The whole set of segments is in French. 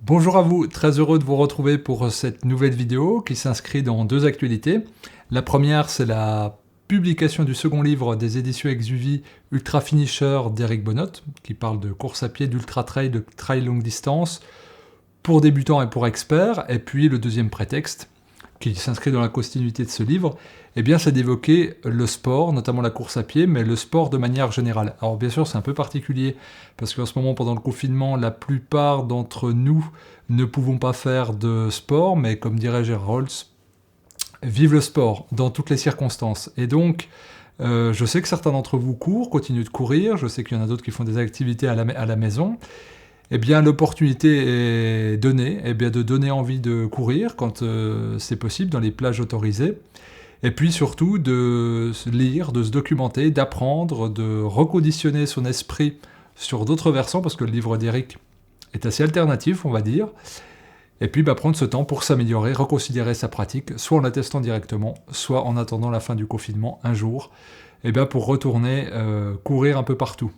Bonjour à vous, très heureux de vous retrouver pour cette nouvelle vidéo qui s'inscrit dans deux actualités. La première, c'est la publication du second livre des éditions Exuvie Ultra Finisher d'Eric Bonnot, qui parle de course à pied, d'ultra trail, de trail longue distance, pour débutants et pour experts. Et puis le deuxième prétexte, qui s'inscrit dans la continuité de ce livre, eh bien c'est d'évoquer le sport, notamment la course à pied, mais le sport de manière générale. Alors bien sûr c'est un peu particulier, parce qu'en ce moment pendant le confinement, la plupart d'entre nous ne pouvons pas faire de sport, mais comme dirait Gérard Rolls, vive le sport dans toutes les circonstances. Et donc je sais que certains d'entre vous courent, continuent de courir, je sais qu'il y en a d'autres qui font des activités à la maison. Eh bien, l'opportunité est donnée, de donner envie de courir quand c'est possible, dans les plages autorisées. Et puis surtout, de se lire, de se documenter, d'apprendre, de reconditionner son esprit sur d'autres versants, parce que le livre d'Eric est assez alternatif, on va dire. Et puis, prendre ce temps pour s'améliorer, reconsidérer sa pratique, soit en la testant directement, soit en attendant la fin du confinement, un jour, pour retourner courir un peu partout.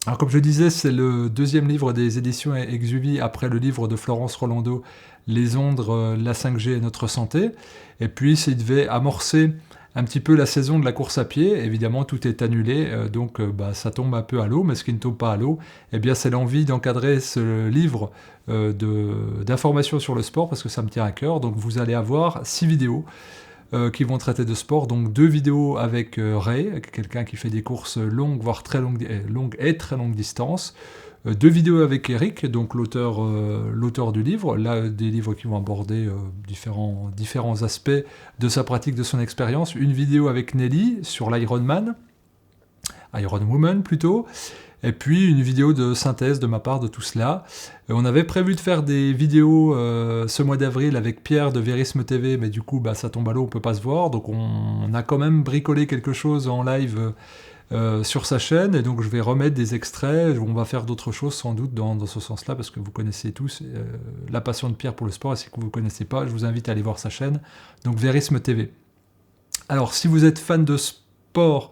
Alors comme je disais, c'est le deuxième livre des éditions Exuvie après le livre de Florence Rolando, Les Ondres, la 5G et notre santé. Et puis il devait amorcer un petit peu la saison de la course à pied. Évidemment, tout est annulé, donc ça tombe un peu à l'eau, mais ce qui ne tombe pas à l'eau, c'est l'envie d'encadrer ce livre d'informations sur le sport, parce que ça me tient à cœur. Donc vous allez avoir 6 vidéos qui vont traiter de sport, donc 2 vidéos avec Ray, quelqu'un qui fait des courses longues, voire longues et très longues distances, 2 vidéos avec Eric, donc l'auteur du livre, là des livres qui vont aborder différents aspects de sa pratique, de son expérience, une vidéo avec Nelly sur l'Ironman, Ironwoman plutôt, et puis une vidéo de synthèse de ma part de tout cela. On avait prévu de faire des vidéos ce mois d'avril avec Pierre de Verisme TV, mais du coup ça tombe à l'eau, on peut pas se voir, donc on a quand même bricolé quelque chose en live sur sa chaîne, et donc je vais remettre des extraits, on va faire d'autres choses sans doute dans ce sens-là, parce que vous connaissez tous la passion de Pierre pour le sport, et si vous ne connaissez pas, je vous invite à aller voir sa chaîne, donc Verisme TV. Alors si vous êtes fan de sport,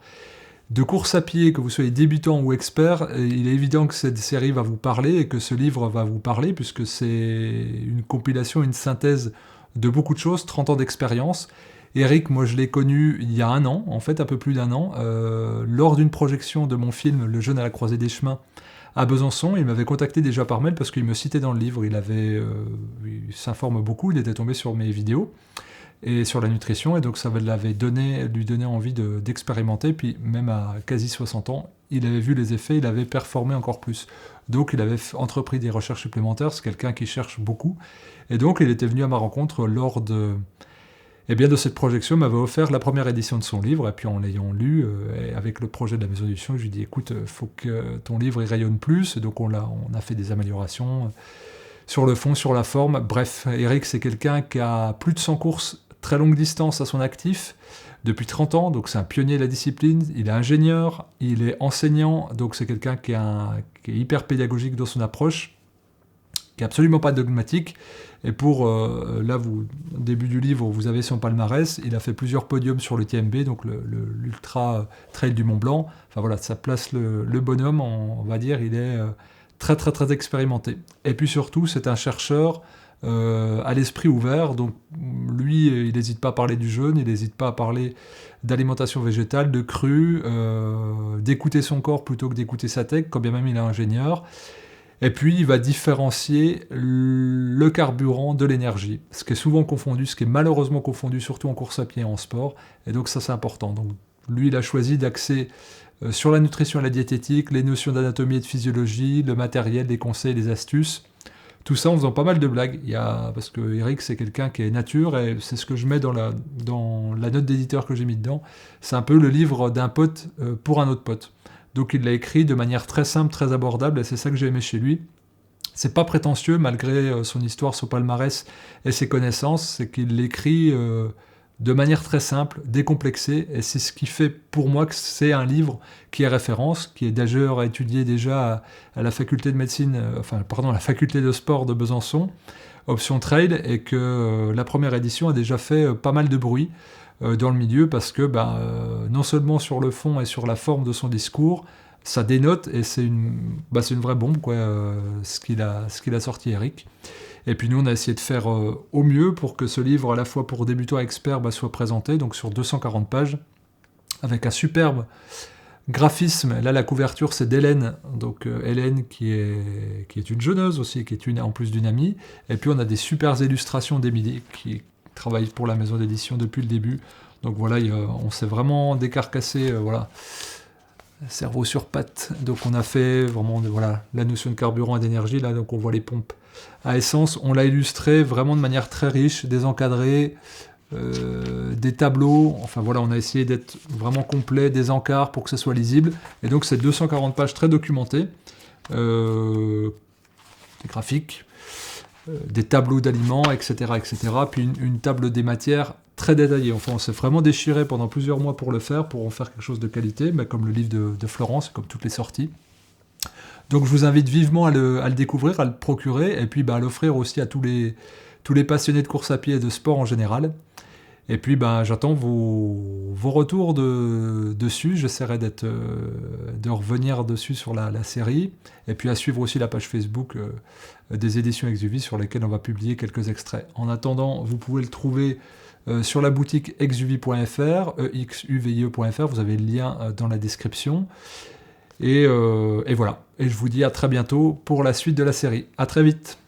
de course à pied, que vous soyez débutant ou expert, il est évident que cette série va vous parler et que ce livre va vous parler, puisque c'est une compilation, une synthèse de beaucoup de choses, 30 ans d'expérience. Eric, moi je l'ai connu il y a un an, en fait un peu plus d'un an, lors d'une projection de mon film Le Jeune à la croisée des chemins à Besançon. Il m'avait contacté déjà par mail parce qu'il me citait dans le livre, il s'informe beaucoup, il était tombé sur mes vidéos et sur la nutrition, et donc ça lui donnait envie d'expérimenter, puis même à quasi 60 ans, il avait vu les effets, il avait performé encore plus. Donc il avait entrepris des recherches supplémentaires, c'est quelqu'un qui cherche beaucoup, et donc il était venu à ma rencontre lors de cette projection, m'avait offert la première édition de son livre, et puis en l'ayant lu, et avec le projet de la maison d'édition, je lui ai dit, écoute, faut que ton livre il rayonne plus, donc on a fait des améliorations sur le fond, sur la forme. Bref, Eric, c'est quelqu'un qui a plus de 100 courses très longue distance à son actif, depuis 30 ans, donc c'est un pionnier de la discipline, il est ingénieur, il est enseignant, donc c'est quelqu'un qui est hyper pédagogique dans son approche, qui est absolument pas dogmatique, et au début du livre, vous avez son palmarès, il a fait plusieurs podiums sur le TMB, donc l'Ultra Trail du Mont Blanc, enfin voilà, ça place le bonhomme, on va dire, il est très très très expérimenté. Et puis surtout, c'est un chercheur à l'esprit ouvert, donc lui il n'hésite pas à parler du jeûne, il n'hésite pas à parler d'alimentation végétale, de cru, d'écouter son corps plutôt que d'écouter sa tête, quand bien même il est ingénieur, et puis il va différencier le carburant de l'énergie, ce qui est souvent confondu, ce qui est malheureusement confondu surtout en course à pied et en sport, et donc ça c'est important. Donc lui il a choisi d'axer sur la nutrition et la diététique, les notions d'anatomie et de physiologie, le matériel, les conseils, les astuces. Tout ça en faisant pas mal de blagues, parce que Eric c'est quelqu'un qui est nature, et c'est ce que je mets dans la note d'éditeur que j'ai mis dedans, c'est un peu le livre d'un pote pour un autre pote. Donc il l'a écrit de manière très simple, très abordable, et c'est ça que j'ai aimé chez lui. C'est pas prétentieux malgré son histoire, son palmarès et ses connaissances, c'est qu'il l'écrit de manière très simple, décomplexée, et c'est ce qui fait pour moi que c'est un livre qui est référence, qui est d'ailleurs étudié déjà à la faculté de médecine, la faculté de sport de Besançon, option trail, et que la première édition a déjà fait pas mal de bruit dans le milieu, parce que non seulement sur le fond et sur la forme de son discours, ça dénote et c'est une vraie bombe, quoi, ce qu'il a sorti, Eric. Et puis nous, on a essayé de faire au mieux pour que ce livre, à la fois pour débutants et experts, soit présenté, donc sur 240 pages, avec un superbe graphisme. Là, la couverture, c'est d'Hélène, donc Hélène qui est une jeuneuse aussi, qui est en plus d'une amie. Et puis on a des super illustrations d'Émilie, qui travaille pour la maison d'édition depuis le début. Donc voilà, on s'est vraiment décarcassé, voilà, cerveau sur pattes. Donc on a fait vraiment voilà, la notion de carburant et d'énergie, là, donc on voit les pompes à essence. On l'a illustré vraiment de manière très riche, désencadrée, des tableaux, enfin voilà, on a essayé d'être vraiment complet, des encarts pour que ce soit lisible. Et donc c'est 240 pages très documentées, des graphiques, des tableaux d'aliments, etc., etc. Puis une table des matières très détaillée. Enfin, on s'est vraiment déchiré pendant plusieurs mois pour le faire, pour en faire quelque chose de qualité, mais comme le livre de Florence, comme toutes les sorties. Donc je vous invite vivement à le découvrir, à le procurer, et puis à l'offrir aussi à tous les passionnés de course à pied et de sport en général. Et puis j'attends vos retours dessus, j'essaierai de revenir dessus sur la série, et puis à suivre aussi la page Facebook des éditions Exuvie sur lesquelles on va publier quelques extraits. En attendant, vous pouvez le trouver sur la boutique exuvie.fr, exuvie.fr, vous avez le lien dans la description. Et voilà, et je vous dis à très bientôt pour la suite de la série. À très vite.